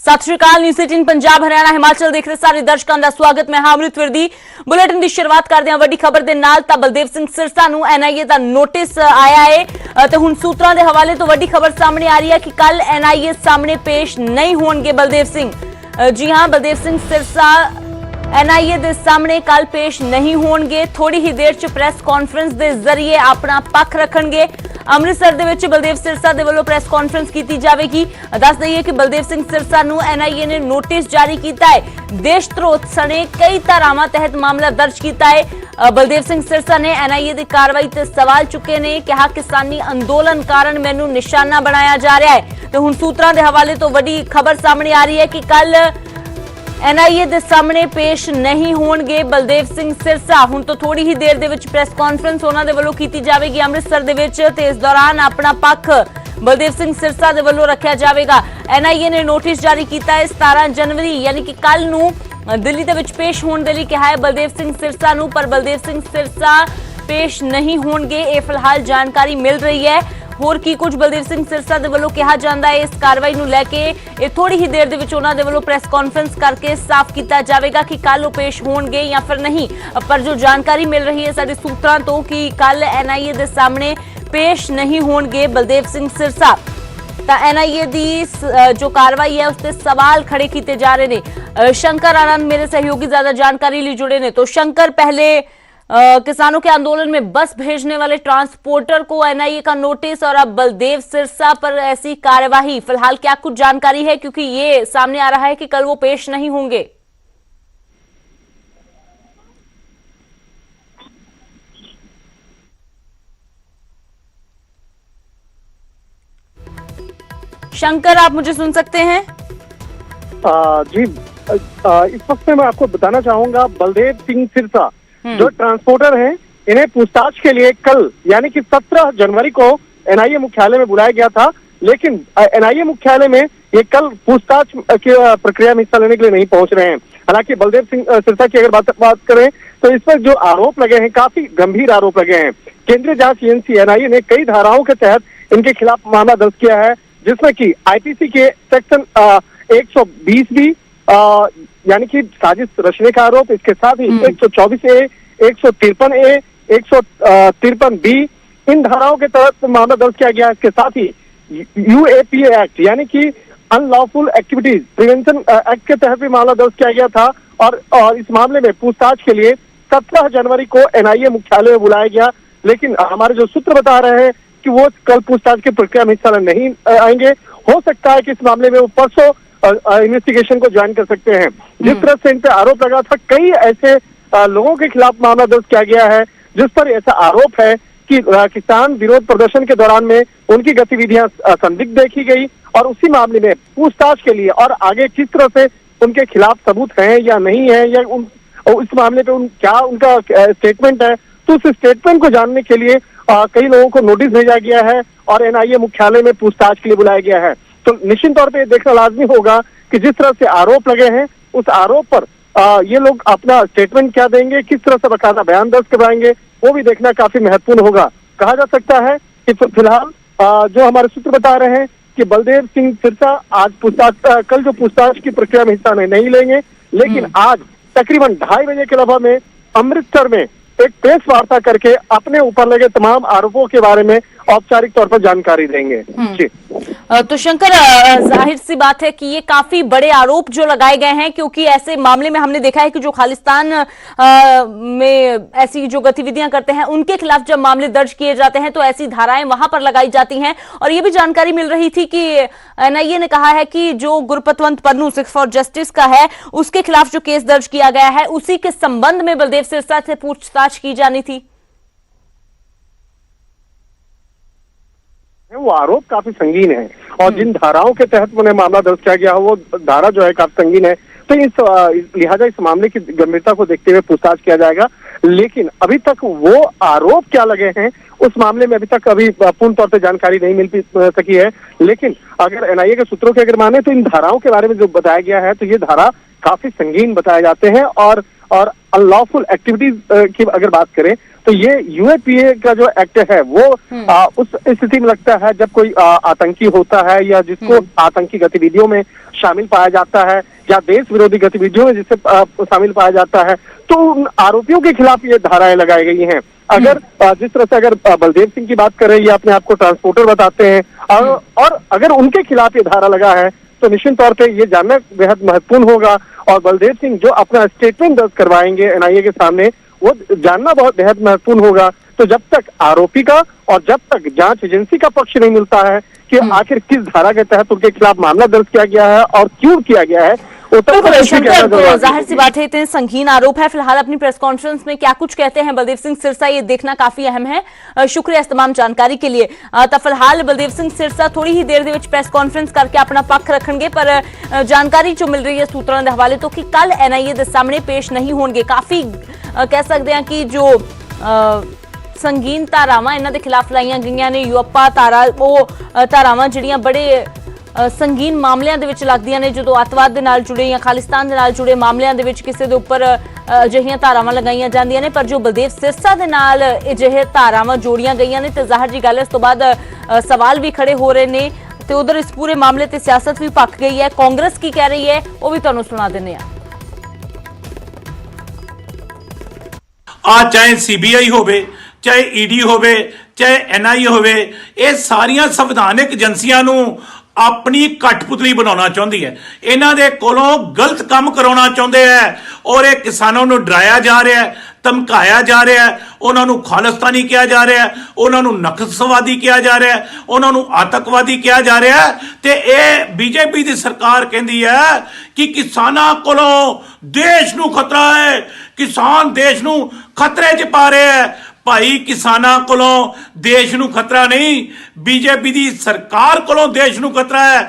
सत श्री अकाल। न्यूज़ 18 पंजाब हरियाणा हिमाचल देख रहे सारे दर्शकों का स्वागत। मैं अमृत विरदी। बुलेटिन की शुरुआत करते हैं वड्डी खबर के नाल। तां बलदेव सिंह सिरसा नूं एनआईए का नोटिस आया है तो हुण सूत्रां दे हवाले तो वड्डी खबर सामने आ रही है कि कल एनआईए सामने पेश नहीं होणगे बलदेव सिंह। जी हां, बलदेव सिंह सिरसा एनआईए के सामने कल पेश नहीं होणगे। थोड़ी ही देर च प्रेस कॉन्फ्रेंस के जरिए अपना पक्ष रखणगे। अमृतसर दे विच बलदेव सिरसा दे वल्लों प्रेस कॉन्फ्रेंस की जाएगी। दस दईए कि बलदेव सिंह सिरसा नूं एनआईए ने नोटिस जारी किया है। देशद्रोह सने कई धारावां तहत मामला दर्ज किया है। बलदेव सिंह सिरसा ने एनआईए की कार्रवाई ते सवाल चुके ने। कहा किसानी अंदोलन कारण मैनू निशाना बनाया जा रहा है। तो हुण सूत्रां दे हवाले तो वड्डी खबर सामने आ रही है कि कल एनआईए के सामने पेश नहीं होणगे बलदेव सिंह सिरसा। हुण तो थोड़ी ही देर दे विच प्रेस कॉन्फ्रेंस उन्हां दे वल्लों कीती जाएगी अमृतसर दे विच ते इस दौरान अपना पक्ष बलदेव सिंह सिरसा दे वल्लों रखा जाएगा। एनआईए ने नोटिस जारी किया है 17 जनवरी यानी कि कल नूं दिल्ली दे विच पेश होण दे लई कहा है बलदेव सिंह सिरसा नूं, पर बलदेव सिंह सिरसा पेश नहीं होणगे। ये फिलहाल जानकारी मिल रही है। होर की कुछ बलदेव सिंह सिरसा दे वल्लों कहा जाता है इस कार्रवाई नूं लैके थोड़ी ही देर दे विच उन्हां दे वल्लों प्रेस कॉन्फ्रेंस करके साफ किया जाएगा कि कल वो पेश होणगे या फिर नहीं। पर जो जानकारी मिल रही है साडे सूत्रां तो कि कल एनआईए दे सामने पेश नहीं होणगे बलदेव सिंह सिरसा। एनआईए की जो कार्रवाई है उससे सवाल खड़े किए जा रहे हैं। शंकर आनंद मेरे सहयोगी ज्यादा जानकारी लिए जुड़े ने। तो शंकर, पहले किसानों के आंदोलन में बस भेजने वाले ट्रांसपोर्टर को एनआईए का नोटिस और अब बलदेव सिरसा पर ऐसी कार्यवाही, फिलहाल क्या कुछ जानकारी है, क्योंकि ये सामने आ रहा है कि कल वो पेश नहीं होंगे। शंकर, आप मुझे सुन सकते हैं? जी, इस वक्त मैं आपको बताना चाहूंगा बलदेव सिंह सिरसा जो ट्रांसपोर्टर हैं, इन्हें पूछताछ के लिए कल यानी कि 17 जनवरी को एनआईए मुख्यालय में बुलाया गया था। लेकिन एनआईए मुख्यालय में ये कल पूछताछ की प्रक्रिया में हिस्सा लेने के लिए नहीं पहुंच रहे हैं। हालांकि बलदेव सिंह सिरसा की अगर बात करें तो इस पर जो आरोप लगे हैं काफी गंभीर आरोप लगे हैं। केंद्रीय जांच एजेंसी एनआईए ने कई धाराओं के तहत इनके खिलाफ मामला दर्ज किया है, जिसमें कि आईपीसी के सेक्शन 120 भी यानी कि साजिश रचने का आरोप, इसके साथ ही 124A, 153A, 153B इन धाराओं के तहत मामला दर्ज किया गया। इसके साथ ही यूएपीए एक्ट यानी कि अनलॉफुल एक्टिविटीज प्रिवेंशन एक्ट के तहत भी मामला दर्ज किया गया था। और इस मामले में पूछताछ के लिए 17 जनवरी को एनआईए मुख्यालय में बुलाया गया। लेकिन हमारे जो सूत्र बता रहे हैं कि वो कल पूछताछ की प्रक्रिया में हिस्सा नहीं आएंगे। हो सकता है कि इस मामले में वो परसों इन्वेस्टिगेशन को ज्वाइन कर सकते हैं। जिस तरह से इन पे आरोप लगा था, कई ऐसे लोगों के खिलाफ मामला दर्ज किया गया है जिस पर ऐसा आरोप है कि किसान विरोध प्रदर्शन के दौरान में उनकी गतिविधियां संदिग्ध देखी गई और उसी मामले में पूछताछ के लिए और आगे किस तरह से उनके खिलाफ सबूत हैं या नहीं है या इस मामले पे क्या उनका स्टेटमेंट है, तो उस स्टेटमेंट को जानने के लिए कई लोगों को नोटिस भेजा गया है और एनआईए मुख्यालय में पूछताछ के लिए बुलाया गया है। तो निश्चित तौर पे देखना लाजमी होगा कि जिस तरह से आरोप लगे हैं उस आरोप पर ये लोग अपना स्टेटमेंट क्या देंगे, किस तरह से बकायदा बयान दर्ज करवाएंगे, वो भी देखना काफी महत्वपूर्ण होगा। कहा जा सकता है कि फिलहाल जो हमारे सूत्र बता रहे हैं कि बलदेव सिंह सिरसा आज कल जो पूछताछ की प्रक्रिया में हिस्सा नहीं लेंगे, लेकिन आज तकरीबन 2:30 बजे के लगभग में अमृतसर में एक प्रेस वार्ता करके अपने ऊपर लगे तमाम आरोपों के बारे में औपचारिक तौर पर जानकारी देंगे। जी तो शंकर, जाहिर सी बात है कि ये काफी बड़े आरोप जो लगाए गए हैं, क्योंकि ऐसे मामले में हमने देखा है कि जो खालिस्तान में ऐसी जो गतिविधियां करते हैं उनके खिलाफ जब मामले दर्ज किए जाते हैं तो ऐसी धाराएं वहां पर लगाई जाती हैं। और ये भी जानकारी मिल रही थी कि एनआईए ने कहा है कि जो गुरपतवंत पन्नू 6 फॉर जस्टिस का है उसके खिलाफ जो केस दर्ज किया गया है उसी के संबंध में बलदेव सिरसा से पूछताछ की जानी थी। वो आरोप काफी संगीन है और जिन धाराओं के तहत उन्हें मामला दर्ज किया गया वो धारा जो है काफी संगीन है। तो लिहाजा इस मामले की गंभीरता को देखते हुए पूछताछ किया जाएगा। लेकिन अभी तक वो आरोप क्या लगे हैं उस मामले में अभी पूर्ण तौर पर जानकारी नहीं मिल सकी है। लेकिन अगर एनआईए के सूत्रों के अगर माने तो इन धाराओं के बारे में जो बताया गया है तो ये धारा काफी संगीन बताए जाते हैं और अनलॉफुल एक्टिविटीज की अगर बात करें तो ये यूएपीए का जो एक्ट है वो उस स्थिति में लगता है जब कोई आतंकी होता है या जिसको आतंकी गतिविधियों में शामिल पाया जाता है या देश विरोधी गतिविधियों में जिससे शामिल पाया जाता है, तो उन आरोपियों के खिलाफ ये धाराएं लगाई गई हैं। अगर जिस तरह से अगर बलदेव सिंह की बात करें, ये अपने आप को ट्रांसपोर्टर बताते हैं और अगर उनके खिलाफ ये धारा लगा है तो निश्चित तौर पे ये जानना बेहद महत्वपूर्ण होगा। और बलदेव सिंह जो अपना स्टेटमेंट दर्ज करवाएंगे एनआईए के सामने, वो जानना बहुत बेहद महत्वपूर्ण होगा। तो जब तक आरोपी का और जब तक जांच एजेंसी का पक्ष नहीं मिलता है कि आखिर किस धारा के तहत उनके खिलाफ मामला दर्ज किया गया है और क्यों किया गया है, तो जाहिर सी बात है इतने संगीन आरोप है। फिलहाल अपनी प्रेस कॉन्फ्रेंस में क्या कुछ कहते हैं बलदेव सिंह सिरसा, ये देखना काफी अहम है। शुक्रिया इस तमाम जानकारी के लिए। तो फिलहाल बलदेव सिंह सिरसा थोड़ी ही देर ਦੇ प्रेस कॉन्फ्रेंस करके अपना पक्ष रखेंगे, पर जानकारी जो मिल रही है सूत्रों के हवाले तो कि कल एनआईए के सामने पेश नहीं होंगे। काफी कह सकते हैं कि जो संगीन धारावां इन्हां दे खिलाफ लाईयां गईयां ने, यूएपा धारा, वो धारावां जिहड़ियां बड़े संगीन मामलिਆਂ ਦੇ ਵਿੱਚ ਲੱਗਦੀਆਂ ਨੇ ਜਦੋਂ ਅੱਤਵਾਦ ਦੇ ਨਾਲ ਜੁੜੇ ਜਾਂ ਖਾਲਿਸਤਾਨ ਦੇ ਨਾਲ ਜੁੜੇ ਮਾਮਲਿਆਂ ਦੇ ਵਿੱਚ ਕਿਸੇ ਦੇ ਉੱਪਰ ਅਜਿਹੀਆਂ ਧਾਰਾਵਾਂ ਲਗਾਈਆਂ ਜਾਂਦੀਆਂ ਨੇ। ਪਰ ਜੋ ਬਲਦੇਵ ਸਿਰਸਾ ਦੇ ਨਾਲ ਅਜਿਹੇ ਧਾਰਾਵਾਂ ਜੋੜੀਆਂ ਗਈਆਂ ਨੇ ਤੇ ਜ਼ਾਹਿਰ ਜੀ ਗੱਲ ਹੈ ਇਸ ਤੋਂ ਬਾਅਦ ਸਵਾਲ ਵੀ ਖੜੇ ਹੋ ਰਹੇ ਨੇ ਤੇ ਉਧਰ ਇਸ ਪੂਰੇ ਮਾਮਲੇ ਤੇ ਸਿਆਸਤ ਵੀ ਪੱਕ ਗਈ ਹੈ। ਕਾਂਗਰਸ ਕੀ ਕਹਿ ਰਹੀ ਹੈ ਉਹ ਵੀ ਤੁਹਾਨੂੰ ਸੁਣਾ ਦਿੰਦੇ ਆ। ਚਾਹੇ ਸੀਬੀਆਈ ਹੋਵੇ, ਚਾਹੇ ਈਡੀ ਹੋਵੇ, ਚਾਹੇ ਐਨਆਈਏ ਹੋਵੇ, ਇਹ ਸਾਰੀਆਂ ਸੰਵਿਧਾਨਿਕ ਏਜੰਸੀਆਂ ਨੂੰ ਆਪਣੀ ਕਠਪੁਤਲੀ ਬਣਾਉਣਾ ਚਾਹੁੰਦੀ ਹੈ। ਇਹਨਾਂ ਦੇ ਕੋਲੋਂ ਗਲਤ ਕੰਮ ਕਰਾਉਣਾ ਚਾਹੁੰਦੇ ਹੈ ਔਰ ਇਹ ਕਿਸਾਨਾਂ ਨੂੰ ਡਰਾਇਆ ਜਾ ਰਿਹਾ ਹੈ, ਧਮਕਾਇਆ ਜਾ ਰਿਹਾ ਹੈ, ਉਹਨਾਂ ਨੂੰ ਖਾਲਿਸਤਾਨੀ ਕਿਹਾ ਜਾ ਰਿਹਾ ਹੈ, ਉਹਨਾਂ ਨੂੰ ਨਕਸਲਵਾਦੀ ਕਿਹਾ ਜਾ ਰਿਹਾ ਹੈ, ਉਹਨਾਂ ਨੂੰ ਆਤੰਕਵਾਦੀ ਕਿਹਾ ਜਾ ਰਿਹਾ ਹੈ। ਤੇ ਇਹ ਬੀਜੇਪੀ ਦੀ ਸਰਕਾਰ ਕਹਿੰਦੀ ਹੈ ਕਿ ਕਿਸਾਨਾਂ ਕੋਲੋਂ ਦੇਸ਼ ਨੂੰ ਖਤਰਾ ਹੈ, ਕਿਸਾਨ ਦੇਸ਼ ਨੂੰ ਖਤਰੇ 'ਚ ਪਾ ਰਿਹਾ ਹੈ। ਭਾਈ ਕਿਸਾਨਾਂ ਕੋਲੋਂ ਦੇਸ਼ ਨੂੰ ਖਤਰਾ ਨਹੀਂ, ਬੀਜੇਪੀ ਦੀ ਸਰਕਾਰ ਕੋਲੋਂ ਦੇਸ਼ ਨੂੰ ਖਤਰਾ ਹੈ।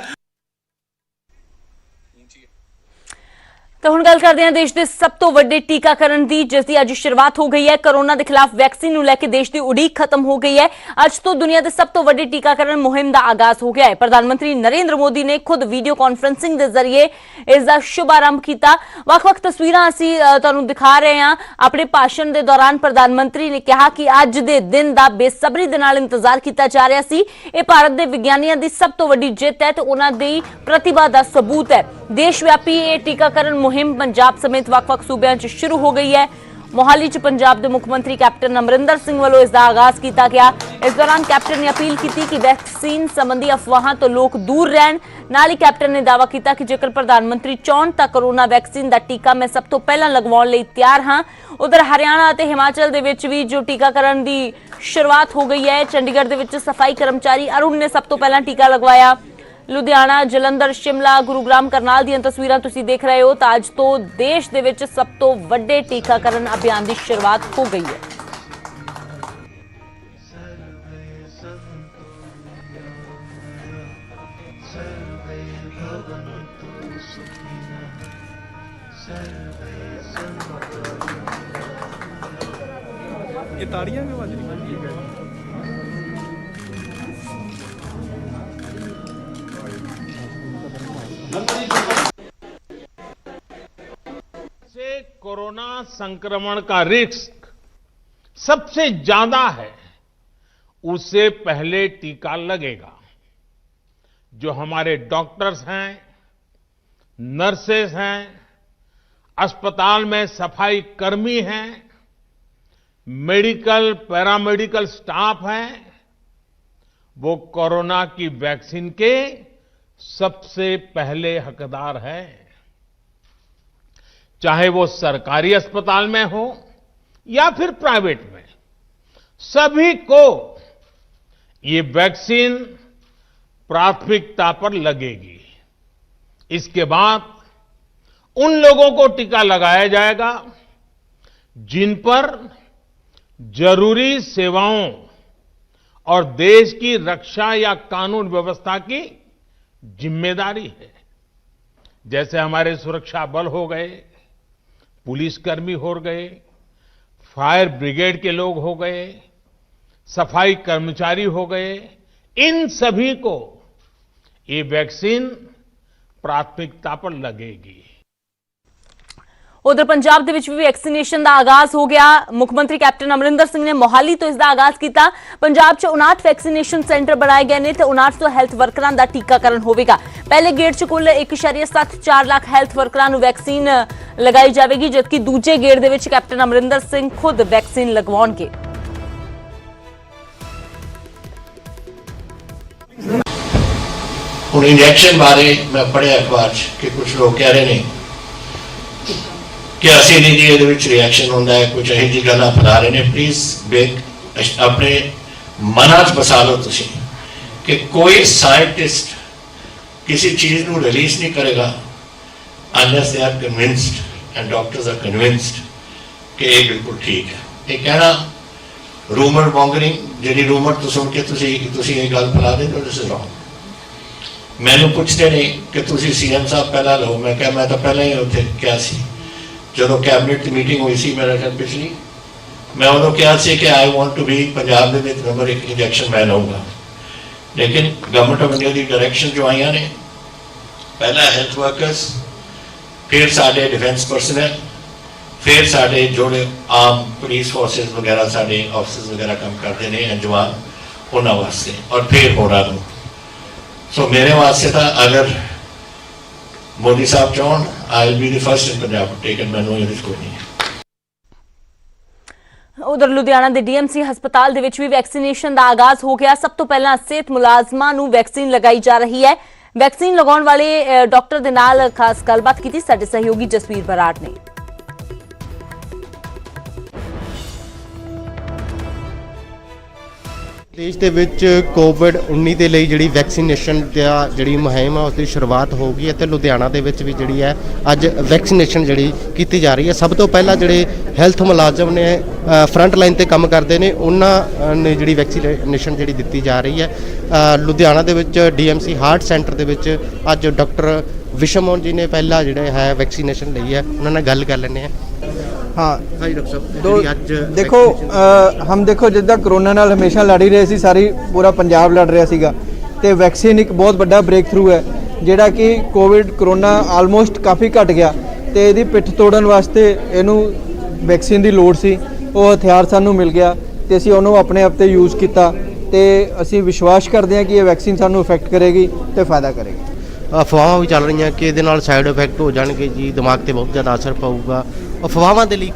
तो हुण गल करते हैं देश के सब तो वड्डे टीकाकरण की, जिसकी अज शुरुआत हो गई है। कोरोना के खिलाफ वैक्सीन को लैके देश की उड़ीक खत्म हो गई है। अज तो दुनिया के सब तो वड्डे टीकाकरण मुहिम का आगाज हो गया है। प्रधानमंत्री नरेंद्र मोदी ने खुद वीडियो कॉन्फ्रेंसिंग के जरिए इसका शुभारंभ किया। वख-वख तस्वीरें असीं तुहानूं दिखा रहे हैं। अपने भाषण के दौरान प्रधानमंत्री ने कहा कि अज के दिन का बेसब्री दे नाल इंतजार किया जा रहा सी। यह भारत के विग्यानियों की सब तो वड्डी जित है तो उन्हां दी प्रतिभा का सबूत है। देशव्यापी ये टीकाकरण मुहिम पंजाब समेत वख-वख सूबਿਆਂ 'ਚ शुरू हो गई है। मोहाली च पंजाब के मुख्यमंत्री कैप्टन अमरिंदर सिंह वालों इसका आगाज किया गया। इस दौरान कैप्टन ने अपील की कि वैक्सीन संबंधी अफवाहों तो लोग दूर रहन। नाल ही कैप्टन ने दावा किया कि जेकर प्रधानमंत्री चाहण तां कोरोना वैक्सीन का टीका मैं सब तो पहला लगवाउण लई तैयार हाँ। उधर हरियाणा और हिमाचल दे विच भी जो टीकाकरण की शुरुआत हो गई है। चंडीगढ़ दे विच सफाई कर्मचारी अरुण ने सब तो पहला टीका लगवाया। लुधियाना, जलंधर, शिमला, गुरुग्राम, करनाल दी तस्वीरां तुसीं देख रहे हो। तो अज तो देश दे विच सब तो वड्डे टीकाकरण अभियान की शुरुआत हो गई है। ये ताड़ियां भी बज रही हैं। से कोरोना संक्रमण का रिस्क सबसे ज्यादा है, उससे पहले टीका लगेगा। जो हमारे डॉक्टर्स हैं, नर्सेस हैं, अस्पताल में सफाई कर्मी हैं, मेडिकल पैरामेडिकल स्टाफ हैं, वो कोरोना की वैक्सीन के सबसे पहले हकदार है। चाहे वो सरकारी अस्पताल में हो या फिर प्राइवेट में, सभी को ये वैक्सीन प्राथमिकता पर लगेगी। इसके बाद उन लोगों को टीका लगाया जाएगा जिन पर जरूरी सेवाओं और देश की रक्षा या कानून व्यवस्था की जिम्मेदारी है। जैसे हमारे सुरक्षा बल हो गए, पुलिसकर्मी हो गए, फायर ब्रिगेड के लोग हो गए, सफाई कर्मचारी हो गए, इन सभी को ये वैक्सीन प्राथमिकता पर लगेगी। ਉਧਰ ਪੰਜਾਬ ਦੇ ਵਿੱਚ ਵੀ ਵੈਕਸੀਨੇਸ਼ਨ ਦਾ ਆਗਾਜ਼ ਹੋ ਗਿਆ। ਮੁੱਖ ਮੰਤਰੀ ਕੈਪਟਨ ਅਮਰਿੰਦਰ ਸਿੰਘ ਨੇ ਮੋਹਾਲੀ ਤੋਂ ਇਸ ਦਾ ਆਗਾਜ਼ ਕੀਤਾ। ਪੰਜਾਬ 'ਚ 59 ਵੈਕਸੀਨੇਸ਼ਨ ਸੈਂਟਰ ਬਣਾਏ ਗਏ ਨੇ ਤੇ 59 ਤੋਂ ਹੈਲਥ ਵਰਕਰਾਂ ਦਾ ਟੀਕਾਕਰਨ ਹੋਵੇਗਾ। ਪਹਿਲੇ ਗੇੜ 'ਚ ਕੁੱਲ 1.74 ਲੱਖ ਹੈਲਥ ਵਰਕਰਾਂ ਨੂੰ ਵੈਕਸੀਨ ਲਗਾਈ ਜਾਵੇਗੀ, ਜਦਕਿ ਦੂਜੇ ਗੇੜ ਦੇ ਵਿੱਚ ਕੈਪਟਨ ਅਮਰਿੰਦਰ ਸਿੰਘ ਖੁਦ ਵੈਕਸੀਨ ਲਗਵਾਉਣਗੇ। ਹੁਣ ਇੰਜੈਕਸ਼ਨ ਬਾਰੇ ਮੈਂ ਪੜ੍ਹਿਆ ਅਖਬਾਰ 'ਚ ਕਿ ਕੁਝ ਲੋਕ ਕਹਿ ਰਹੇ ਨੇ ਕਿ ਅਸੀਂ ਨਹੀਂ ਜੀ ਇਹਦੇ ਵਿੱਚ ਰਿਐਕਸ਼ਨ ਹੁੰਦਾ ਹੈ, ਕੁਝ ਇਹੋ ਜਿਹੀ ਗੱਲਾਂ ਫੈਲਾ ਰਹੇ ਨੇ। ਪਲੀਜ਼ ਆਪਣੇ ਮਨਾਂ 'ਚ ਬਸਾ ਲਓ ਤੁਸੀਂ ਕਿ ਕੋਈ ਸਾਇੰਟਿਸਟ ਕਿਸੇ ਚੀਜ਼ ਨੂੰ ਰਿਲੀਜ਼ ਨਹੀਂ ਕਰੇਗਾ unless they are convinced and doctors are convinced ਕਿ ਇਹ ਬਿਲਕੁਲ ਠੀਕ ਹੈ। ਇਹ ਕਹਿਣਾ ਰੂਮਰ ਮੌਂਗਰਿੰਗ ਜਿਹੜੀ ਰੂਮਰ ਤੋਂ ਸੁਣ ਕੇ ਤੁਸੀਂ ਇਹ ਗੱਲ ਫੈਲਾ ਦੇ ਦਿਸ ਇਜ਼ ਰੌਂਗ। ਮੈਨੂੰ ਪੁੱਛਦੇ ਨੇ ਕਿ ਤੁਸੀਂ ਸੀਐਮ ਸਾਹਿਬ ਪਹਿਲਾਂ ਲਓ, ਮੈਂ ਕਿਹਾ ਮੈਂ ਤਾਂ ਪਹਿਲਾਂ ਹੀ ਉੱਥੇ ਕਿਹਾ ਸੀ ਜਦੋਂ ਕੈਬਨਿਟ ਦੀ ਮੀਟਿੰਗ ਹੋਈ ਸੀ ਮੇਰੇ ਨਾਲ ਪਿਛਲੀ, ਮੈਂ ਉਦੋਂ ਕਿਹਾ ਸੀ ਕਿ I want to be Punjab ਦੇ ਵਿੱਚ ਨੰਬਰ 1 ਇੰਜੈਕਸ਼ਨ ਮੈਂ ਲਊਂਗਾ। ਲੇਕਿਨ ਗਵਰਨਮੈਂਟ ਆਫ ਇੰਡੀਆ ਦੀ ਡਾਇਰੈਕਸ਼ਨ ਜੋ ਆਈਆਂ ਨੇ, ਪਹਿਲਾਂ ਹੈਲਥ ਵਰਕਰਸ, ਫਿਰ ਸਾਡੇ ਡਿਫੈਂਸ ਪਰਸਨਲ, ਫਿਰ ਸਾਡੇ ਜਿਹੜੇ ਆਮ ਪੁਲਿਸ ਫੋਰਸਿਸ ਵਗੈਰਾ ਸਾਡੇ ਆਫਿਸਰਸ ਵਗੈਰਾ ਕੰਮ ਕਰਦੇ ਨੇ ਜਵਾਨ, ਉਹਨਾਂ ਵਾਸਤੇ ਔਰ ਫਿਰ ਹੋਰਾਂ ਨੂੰ। ਸੋ ਮੇਰੇ ਵਾਸਤੇ ਤਾਂ ਅਗਰ ਮੋਦੀ ਸਾਹਿਬ ਚਾਹਣ I will be the first in Punjab to take it, ਮੈਨੂੰ ਇਹਦੇ 'ਚ ਕੋਈ ਨਹੀਂ ਹੈ। ਉਧਰ ਲੁਧਿਆਣਾ ਦੇ ਡੀਐਮਸੀ ਹਸਪਤਾਲ ਦੇ ਵਿੱਚ ਵੀ ਵੈਕਸੀਨੇਸ਼ਨ ਦਾ ਆਗਾਜ਼ ਹੋ ਗਿਆ। ਸਭ ਤੋਂ ਪਹਿਲਾਂ ਸਿਹਤ ਮੁਲਾਜ਼ਮਾਂ ਨੂੰ ਵੈਕਸੀਨ ਲਗਾਈ ਜਾ ਰਹੀ ਹੈ। ਵੈਕਸੀਨ ਲਗਾਉਣ ਵਾਲੇ ਡਾਕਟਰ ਦੇ ਨਾਲ ਖਾਸ ਗੱਲਬਾਤ ਕੀਤੀ ਸਾਡੇ ਸਹਿਯੋਗੀ ਜਸਵੀਰ ਬਰਾੜ ਨੇ। ਦੇਸ਼ ਦੇ ਵਿੱਚ ਕੋਵਿਡ-19 ਦੇ ਲਈ ਜਿਹੜੀ ਵੈਕਸੀਨੇਸ਼ਨ ਦਾ ਜਿਹੜੀ ਮੁਹਿੰਮ ਆ ਉਸ ਦੀ ਸ਼ੁਰੂਆਤ ਹੋ ਗਈ ਹੈ ਤੇ ਲੁਧਿਆਣਾ ਦੇ ਵਿੱਚ ਵੀ ਜਿਹੜੀ ਹੈ ਅੱਜ ਵੈਕਸੀਨੇਸ਼ਨ ਜਿਹੜੀ ਕੀਤੀ ਜਾ ਰਹੀ ਹੈ। ਸਭ ਤੋਂ ਪਹਿਲਾਂ ਜਿਹੜੇ ਹੈਲਥ ਮੁਲਾਜ਼ਮ ਨੇ ਫਰੰਟ ਲਾਈਨ ਤੇ ਕੰਮ ਕਰਦੇ ਨੇ ਉਹਨਾਂ ਨੇ ਜਿਹੜੀ ਵੈਕਸੀਨੇਸ਼ਨ ਜਿਹੜੀ ਦਿੱਤੀ ਜਾ ਰਹੀ ਹੈ। ਲੁਧਿਆਣਾ ਦੇ ਵਿੱਚ ਡੀਐਮਸੀ ਹਾਰਟ ਸੈਂਟਰ ਦੇ ਵਿੱਚ ਅੱਜ ਡਾਕਟਰ ਵਿਸ਼ਵਮੋਹਨ ਜੀ ਨੇ ਪਹਿਲਾਂ ਜਿਹੜਾ ਹੈ ਵੈਕਸੀਨੇਸ਼ਨ ਲਈ ਹੈ, ਉਹਨਾਂ ਨਾਲ ਗੱਲ ਕਰ ਲੈਂਦੇ ਹਾਂ। हाँ ਹਾਂਜੀ ਡਾਕਟਰ ਸਾਹਿਬ, तो ਜਿਹੜੀ ਅੱਜ देखो हम देखो जिद्दां ਕਰੋਨਾ ਨਾਲ ਹਮੇਸ਼ਾ ਲੜ ਹੀ ਰਹੇ ਸੀ, ਸਾਰੀ ਪੂਰਾ ਪੰਜਾਬ ਲੜ ਰਿਹਾ ਸੀਗਾ ਤੇ ਵੈਕਸੀਨ ਇੱਕ ਬਹੁਤ ਵੱਡਾ ਬ੍ਰੇਕ ਥਰੂ ਹੈ ਜਿਹੜਾ ਕਿ ਕੋਵਿਡ ਕਰੋਨਾ ਆਲਮੋਸਟ ਕਾਫੀ ਘਟ ਗਿਆ ਤੇ ਇਹਦੀ ਪਿੱਠ ਤੋੜਨ ਵਾਸਤੇ ਇਹਨੂੰ ਵੈਕਸੀਨ ਦੀ ਲੋੜ ਸੀ। ਉਹ ਹਥਿਆਰ ਸਾਨੂੰ ਮਿਲ ਗਿਆ ਤੇ ਅਸੀਂ ਉਹਨੂੰ ਆਪਣੇ ਆਪ ਤੇ ਯੂਜ਼ ਕੀਤਾ ਤੇ ਅਸੀਂ ਵਿਸ਼ਵਾਸ ਕਰਦੇ ਹਾਂ ਕਿ ਇਹ ਵੈਕਸੀਨ ਸਾਨੂੰ ਇਫੈਕਟ ਕਰੇਗੀ ਤੇ ਫਾਇਦਾ ਕਰੇਗੀ। ਅਫਵਾਹਾਂ ਵੀ ਚੱਲ ਰਹੀਆਂ ਕਿ ਇਹਦੇ ਨਾਲ ਸਾਈਡ ਇਫੈਕਟ ਹੋ ਜਾਣਗੇ ਜੀ, ਦਿਮਾਗ ਤੇ ਬਹੁਤ ਜ਼ਿਆਦਾ ਅਸਰ ਪਊਗਾ। ਅਫਵਾਹਾਂ ਦੇ ਲਈ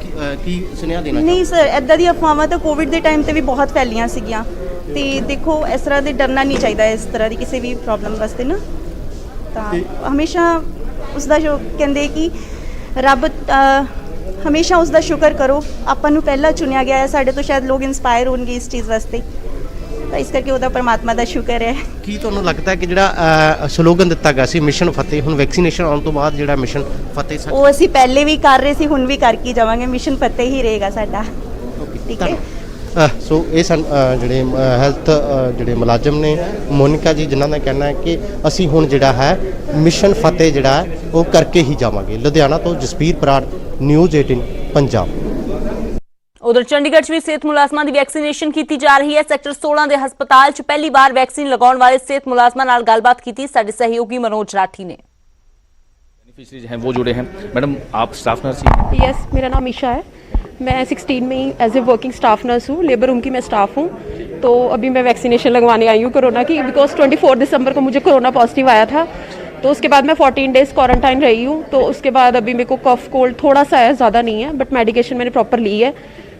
ਕੀ ਸੁਨੇਹਾ ਦੇਣਾ ਚਾਹੁੰਦੇ? ਨਹੀਂ ਸਰ, ਇੱਦਾਂ ਦੀਆਂ ਅਫਵਾਹਾਂ ਤਾਂ ਕੋਵਿਡ ਦੇ ਟਾਈਮ ਤੇ ਵੀ ਬਹੁਤ ਫੈਲੀਆਂ ਸੀਗੀਆਂ ਤੇ ਦੇਖੋ ਇਸ ਤਰ੍ਹਾਂ ਦੇ ਡਰਨਾ ਨਹੀਂ ਚਾਹੀਦਾ ਇਸ ਤਰ੍ਹਾਂ ਦੀ ਕਿਸੇ ਵੀ ਪ੍ਰੋਬਲਮ ਵਾਸਤੇ ਨਾ। ਤਾਂ ਹਮੇਸ਼ਾ ਉਸ ਦਾ ਜੋ ਕਹਿੰਦੇ ਕਿ ਰੱਬ ਹਮੇਸ਼ਾ ਉਸ ਦਾ ਸ਼ੁਕਰ ਕਰੋ, ਆਪਾਂ ਨੂੰ ਪਹਿਲਾਂ ਚੁਣਿਆ ਗਿਆ ਹੈ, ਸਾਡੇ ਤੋਂ ਸ਼ਾਇਦ ਲੋਕ ਇਨਸਪਾਇਰ ਹੋਣਗੇ ਇਸ ਚੀਜ਼ ਵਾਸਤੇ, ਤਾਂ ਇਸ ਕਰਕੇ ਉਹਦਾ ਪਰਮਾਤਮਾ ਦਾ ਸ਼ੁਕਰ ਹੈ। ਕੀ ਤੁਹਾਨੂੰ ਲੱਗਦਾ ਹੈ ਕਿ ਜਿਹੜਾ ਸਲੋਗਨ ਦਿੱਤਾ ਗਿਆ ਸੀ ਮਿਸ਼ਨ ਫਤਿਹ, ਹੁਣ ਵੈਕਸੀਨੇਸ਼ਨ ਆਉਣ ਤੋਂ ਬਾਅਦ ਜਿਹੜਾ ਮਿਸ਼ਨ ਫਤਿਹ ਉਹ ਅਸੀਂ ਪਹਿਲੇ ਵੀ ਕਰ ਰਹੇ ਸੀ, ਹੁਣ ਵੀ ਕਰਕੇ ਜਾਵਾਂਗੇ, ਮਿਸ਼ਨ ਫਤਿਹ ਹੀ ਰਹੇਗਾ ਸਾਡਾ। ਠੀਕ ਹੈ। ਸੋ ਇਹ ਜਿਹੜੇ ਹੈਲਥ ਜਿਹੜੇ ਮੁਲਾਜ਼ਮ ਨੇ ਮੋਨਿਕਾ ਜੀ, ਜਿਨ੍ਹਾਂ ਦਾ ਕਹਿਣਾ ਹੈ ਕਿ ਅਸੀਂ ਹੁਣ ਜਿਹੜਾ ਹੈ ਮਿਸ਼ਨ ਫਤਿਹ ਜਿਹੜਾ ਉਹ ਕਰਕੇ ਹੀ ਜਾਵਾਂਗੇ। ਲੁਧਿਆਣਾ ਤੋਂ ਜਸਵੀਰ ਬਰਾੜ, ਨਿਊਜ਼ 18 ਪੰਜਾਬ। ਉਧਰ ਚੰਡੀਗੜ੍ਹ 'ਚ ਵੀ ਸਿਹਤ ਮੁਲਾਜ਼ਮਾਂ ਦੀ ਵੈਕਸੀਨੇਸ਼ਨ ਕੀਤੀ ਜਾ ਰਹੀ ਹੈ। ਸੈਕਟਰ 16 ਦੇ ਹਸਪਤਾਲ 'ਚ ਪਹਿਲੀ ਵਾਰ ਵੈਕਸੀਨ ਲਗਾਉਣ ਵਾਲੇ ਸਿਹਤ ਮੁਲਾਜ਼ਮਾਂ ਨਾਲ ਗੱਲਬਾਤ ਕੀਤੀ ਸਾਡੇ ਸਹਿਯੋਗੀ मनोज राठी ने। बेनिफिशरीज हैं वो जुड़े हैं। मैडम आप स्टाफ नर्स ही? यस, मेरा नाम ईशा है। मैं 16 में ही age a working staff nurse हूँ, लेबर रूम की मैं स्टाफ हूँ। तो अभी मैं वैक्सीनेशन लगवाने आई हूँ कोरोना की, बिकॉज 24 दिसंबर को मुझे कोरोना पॉजिटिव आया था। तो उसके बाद मैं 14 डेज़ क्वारंटाइन रही हूँ। तो उसके बाद अभी मेरे को कफ कोल्ड थोड़ा सा है, ज़्यादा नहीं है, बट मेडिकेशन मैंने प्रॉपर ली है,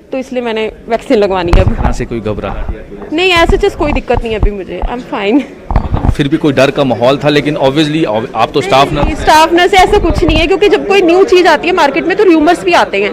तो इसलिए मैंने वैक्सीन लगवानी है। अब यहाँ से कोई घबराहट? नहीं, ऐसे चीज़ कोई दिक्कत नहीं है अभी मुझे, आई एम फाइन। फिर भी कोई डर का माहौल था, लेकिन ऑब्वियसली आप तो स्टाफ नर्स? स्टाफ नर्स से ऐसा कुछ नहीं है, क्योंकि जब कोई न्यू चीज़ आती है मार्केट में तो र्यूमर्स भी आते हैं,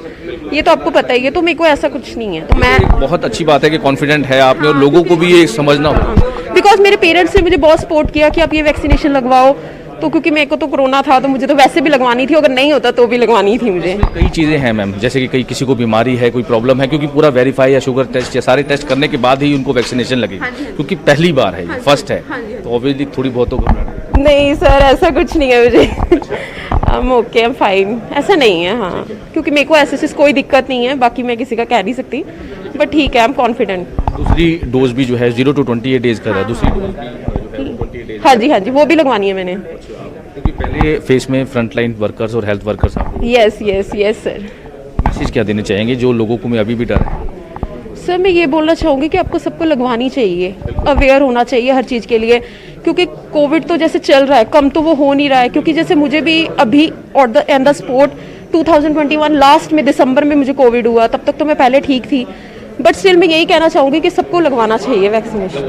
ये तो आपको पता ही है। तो मेरे को ऐसा कुछ नहीं है, तो मैं बहुत अच्छी बात है कि कॉन्फिडेंट है आपने, और लोगों को भी ये समझना होगा। बिकॉज मेरे पेरेंट्स ने मुझे बहुत सपोर्ट किया कि आप ये वैक्सीनेशन लगवाओ, तो क्योंकि मेरे को तो कोरोना था तो मुझे तो वैसे भी लगवानी थी, अगर नहीं होता तो भी लगवानी थी मुझे। कई चीज़ें हैं मैम, जैसे कि कई किसी को बीमारी है, कोई प्रॉब्लम है, क्योंकि पूरा वेरीफाई या शुगर टेस्ट या सारे टेस्ट करने के बाद ही उनको वैक्सीनेशन लगेगी, क्योंकि पहली बार है, फर्स्ट है, तो ऑब्वियसली थोड़ी बहुत तो घबराहट। नहीं सर, ऐसा कुछ नहीं है मुझे, I am okay, I am fine, ऐसा नहीं है। हाँ, क्योंकि मेरे को ऐसे कोई दिक्कत नहीं है, बाकी मैं किसी का कह नहीं सकती, बट ठीक है, आई एम कॉन्फिडेंट। दूसरी डोज भी जो है 0 to 28 डेज का है, दूसरी डोज भी हाँ जी वो भी लगवानी है मैंने। क्योंकि पहले फेज में फ्रंटलाइन वर्कर्स और हेल्थ वर्कर्स आप यस सर। मैसेज क्या देना चाहेंगे जो लोगों को में अभी भी डर है? सर मैं ये बोलना चाहूँगी कि आपको सबको लगवानी चाहिए, अवेयर होना चाहिए हर चीज़ के लिए, क्योंकि कोविड तो जैसे चल रहा है कम तो वो हो नहीं रहा है। क्योंकि जैसे मुझे भी अभी ऑन द स्पॉट 2021 लास्ट में दिसंबर में मुझे कोविड हुआ, तब तक तो मैं पहले ठीक थी, बट स्टिल मैं यही कहना चाहूँगी कि सबको लगवाना चाहिए वैक्सीनेशन।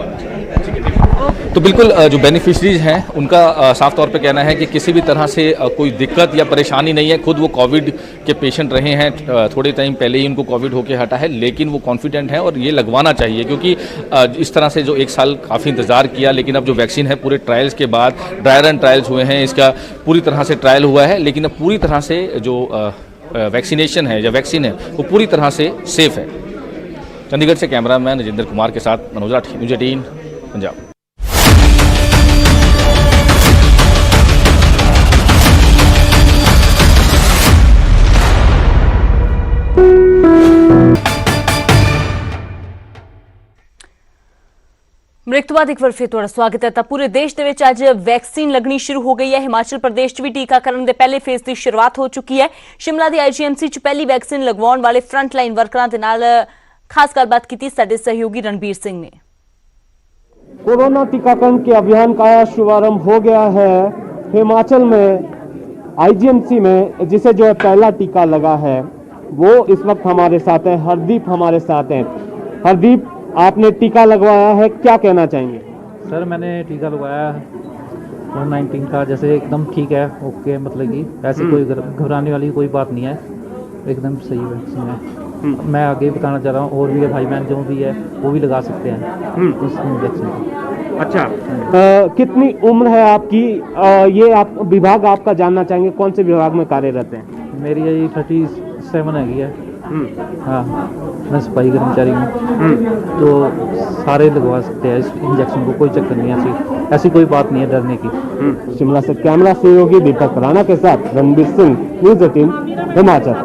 तो बिल्कुल जो बेनिफिशरीज हैं उनका साफ तौर पे कहना है कि किसी भी तरह से कोई दिक्कत या परेशानी नहीं है। खुद वो कोविड के पेशेंट रहे हैं, थोड़े टाइम पहले ही उनको कोविड होके हटा है, लेकिन वो कॉन्फिडेंट है और ये लगवाना चाहिए। क्योंकि इस तरह से जो एक साल काफ़ी इंतजार किया, लेकिन अब जो वैक्सीन है पूरे ट्रायल्स के बाद ड्राई रन ट्रायल्स हुए हैं, इसका पूरी तरह से ट्रायल हुआ है, लेकिन अब पूरी तरह से जो वैक्सीनेशन है या वैक्सीन है वो पूरी तरह से सेफ है। चंडीगढ़ से कैमरामैन राजेंद्र कुमार के साथ मनोज राठी, न्यूज़ 18 पंजाब। ब्रेक तो बाद एक बार फिर ਤੁਹਾਡਾ ਸਵਾਗਤ ਹੈ। ਤਾਂ ਪੂਰੇ ਦੇਸ਼ ਦੇ ਵਿੱਚ ਅੱਜ ਵੈਕਸੀਨ ਲੱਗਣੀ ਸ਼ੁਰੂ ਹੋ ਗਈ ਹੈ। ਹਿਮਾਚਲ ਪ੍ਰਦੇਸ਼ 'ਚ ਵੀ ਟੀਕਾਕਰਨ ਦੇ ਪਹਿਲੇ ਫੇਜ਼ ਦੀ ਸ਼ੁਰੂਆਤ ਹੋ ਚੁੱਕੀ ਹੈ। ਸ਼ਿਮਲਾ ਦੀ ਆਈਜੀਐਮਸੀ 'ਚ ਪਹਿਲੀ ਵੈਕਸੀਨ ਲਗਵਾਉਣ ਵਾਲੇ ਫਰੰਟ ਲਾਈਨ ਵਰਕਰਾਂ ਦੇ ਨਾਲ ਖਾਸ ਗੱਲਬਾत ਕੀਤੀ ਸਾਡੇ सहयोगी रणबीर सिंह ने। कोरोना टीकाकरण के अभियान का शुभारंभ हो गया है हिमाचल में। आईजीएमसी में जिसे जो है पहला टीका लगा है वो इस वक्त हमारे साथ है। हरदीप हमारे साथ हैं। हरदीप, आपने टीका लगवाया है, क्या कहना चाहेंगे? सर मैंने टीका लगवाया कोविड-19 का, जैसे एकदम ठीक है, ओके, मतलब कि ऐसी कोई घबराने वाली कोई बात नहीं है, एकदम सही वैक्सीन है। मैं आगे बताना चाह रहा हूँ और भी है भाई बहन जो भी है वो भी लगा सकते हैं इस इंजेक्शन। अच्छा, कितनी उम्र है आपकी? ये आप विभाग आपका जानना चाहेंगे, कौन से विभाग में कार्यरत हैं? मेरी यही 37 है। हाँ, मैं सिपाही कर्मचारी हूँ, तो सारे लगवा सकते हैं इस इंजेक्शन को, कोई चक्कर नहीं है, ऐसी कोई बात नहीं है डरने की। शिमला से कैमरा सहयोगी दीपक राणा के साथ रणबीर सिंह, न्यूज़ 18 हिमाचल।